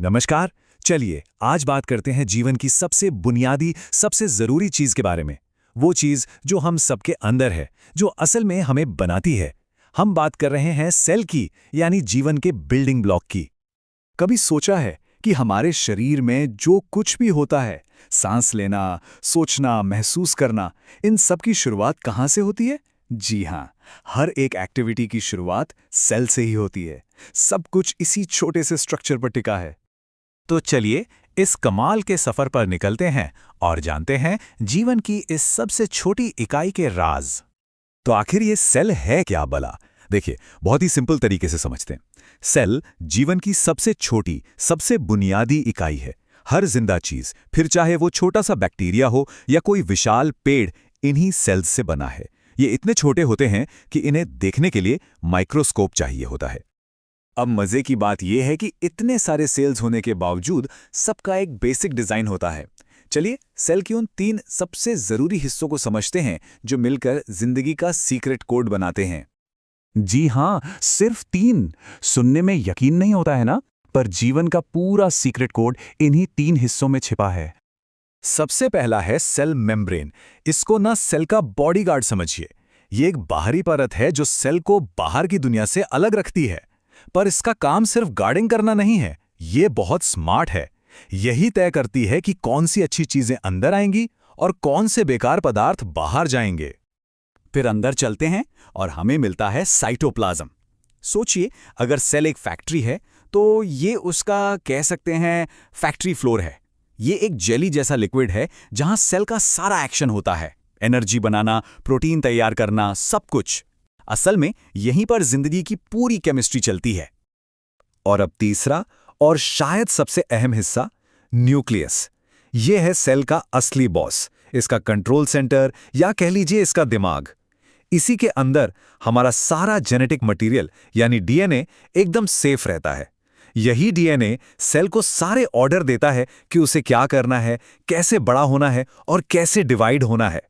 नमस्कार। चलिए आज बात करते हैं जीवन की सबसे बुनियादी, सबसे जरूरी चीज के बारे में। वो चीज जो हम सबके अंदर है, जो असल में हमें बनाती है। हम बात कर रहे हैं सेल की, यानी जीवन के बिल्डिंग ब्लॉक की। कभी सोचा है कि हमारे शरीर में जो कुछ भी होता है, सांस लेना, सोचना, महसूस करना, इन सब की शुरुआत कहाँ से होती है? जी हाँ, हर एक एक्टिविटी की शुरुआत सेल से ही होती है। सब कुछ इसी छोटे से स्ट्रक्चर पर टिका है। तो चलिए इस कमाल के सफर पर निकलते हैं और जानते हैं जीवन की इस सबसे छोटी इकाई के राज। तो आखिर ये सेल है क्या भला? देखिए, बहुत ही सिंपल तरीके से समझते हैं। सेल जीवन की सबसे छोटी, सबसे बुनियादी इकाई है। हर जिंदा चीज, फिर चाहे वो छोटा सा बैक्टीरिया हो या कोई विशाल पेड़, इन्हीं सेल्स से बना है। ये इतने छोटे होते हैं कि इन्हें देखने के लिए माइक्रोस्कोप चाहिए होता है। अब मजे की बात यह है कि इतने सारे सेल्स होने के बावजूद सबका एक बेसिक डिजाइन होता है। चलिए सेल के उन 3 सबसे जरूरी हिस्सों को समझते हैं जो मिलकर जिंदगी का सीक्रेट कोड बनाते हैं। जी हाँ, सिर्फ 3। सुनने में यकीन नहीं होता है ना, पर जीवन का पूरा सीक्रेट कोड इन्हीं 3 हिस्सों में छिपा है। सबसे पहला है सेल मेम्ब्रेन। इसको ना सेल का बॉडीगार्ड समझिए। ये एक बाहरी परत है जो सेल को बाहर की दुनिया से अलग रखती है। पर इसका काम सिर्फ गार्डिंग करना नहीं है, ये बहुत स्मार्ट है। यही तय करती है कि कौन सी अच्छी चीजें अंदर आएंगी और कौन से बेकार पदार्थ बाहर जाएंगे। फिर अंदर चलते हैं और हमें मिलता है साइटोप्लाज्म। सोचिए, अगर सेल एक फैक्ट्री है तो ये उसका कह सकते हैं फैक्ट्री फ्लोर है। ये एक जेली जैसा लिक्विड है जहां सेल का सारा एक्शन होता है। एनर्जी बनाना, प्रोटीन तैयार करना, सब कुछ। असल में यहीं पर जिंदगी की पूरी केमिस्ट्री चलती है। और अब तीसरा और शायद सबसे अहम हिस्सा, न्यूक्लियस। यह है सेल का असली बॉस, इसका कंट्रोल सेंटर, या कह लीजिए इसका दिमाग। इसी के अंदर हमारा सारा जेनेटिक मटेरियल यानी डीएनए एकदम सेफ रहता है। यही डीएनए सेल को सारे ऑर्डर देता है कि उसे क्या करना है, कैसे बड़ा होना है और कैसे डिवाइड होना है।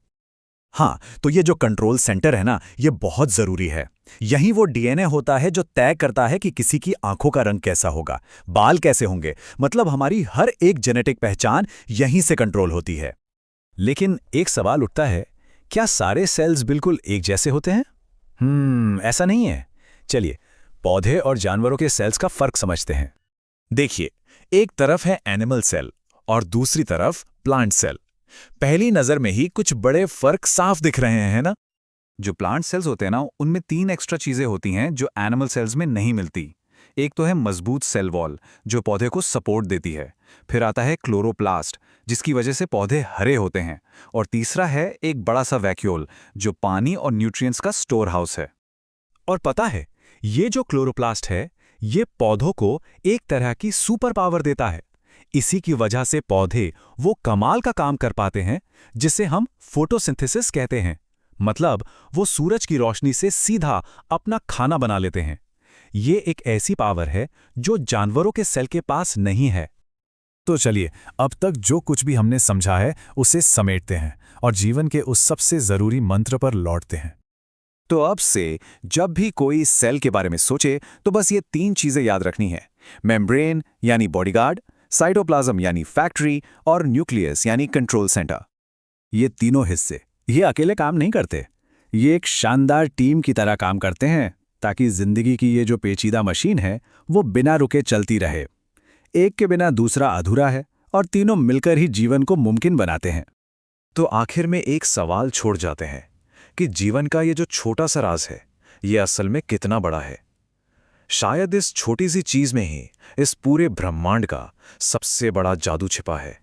हाँ, तो ये जो कंट्रोल सेंटर है ना, ये बहुत जरूरी है। यही वो डीएनए होता है जो तय करता है कि किसी की आंखों का रंग कैसा होगा, बाल कैसे होंगे, मतलब हमारी हर एक जेनेटिक पहचान यहीं से कंट्रोल होती है। लेकिन एक सवाल उठता है, क्या सारे सेल्स बिल्कुल एक जैसे होते हैं? ऐसा नहीं है। चलिए पौधे और जानवरों के सेल्स का फर्क समझते हैं। देखिए, एक तरफ है एनिमल सेल और दूसरी तरफ प्लांट सेल। पहली नजर में ही कुछ बड़े फर्क साफ दिख रहे हैं ना। जो प्लांट सेल्स होते हैं ना, उनमें 3 एक्स्ट्रा चीजें होती हैं जो एनिमल सेल्स में नहीं मिलती। एक तो है मजबूत सेल वॉल जो पौधे को सपोर्ट देती है। फिर आता है क्लोरोप्लास्ट जिसकी वजह से पौधे हरे होते हैं। और तीसरा है एक बड़ा सा वैक्यूल जो पानी और न्यूट्रिएंट्स का स्टोर हाउस है। और पता है, ये जो क्लोरोप्लास्ट है, ये पौधों को एक तरह की सुपर पावर देता है। इसी की वजह से पौधे वो कमाल का काम कर पाते हैं जिसे हम फोटोसिंथेसिस कहते हैं। मतलब वो सूरज की रोशनी से सीधा अपना खाना बना लेते हैं। ये एक ऐसी पावर है जो जानवरों के सेल के पास नहीं है। तो चलिए, अब तक जो कुछ भी हमने समझा है उसे समेटते हैं और जीवन के उस सबसे जरूरी मंत्र पर लौटते हैं। तो अब से जब भी कोई सेल के बारे में सोचे तो बस ये 3 चीजें याद रखनी है। मेम्ब्रेन यानी बॉडीगार्ड, साइटोप्लाज्म यानी फैक्ट्री और न्यूक्लियस यानी कंट्रोल सेंटर। ये तीनों हिस्से ये अकेले काम नहीं करते। ये एक शानदार टीम की तरह काम करते हैं ताकि जिंदगी की ये जो पेचीदा मशीन है वो बिना रुके चलती रहे। एक के बिना दूसरा अधूरा है और तीनों मिलकर ही जीवन को मुमकिन बनाते हैं। तो आखिर में एक सवाल छोड़ जाते हैं कि जीवन का ये जो छोटा सा राज है, ये असल में कितना बड़ा है। शायद इस छोटी सी चीज में ही इस पूरे ब्रह्मांड का सबसे बड़ा जादू छिपा है।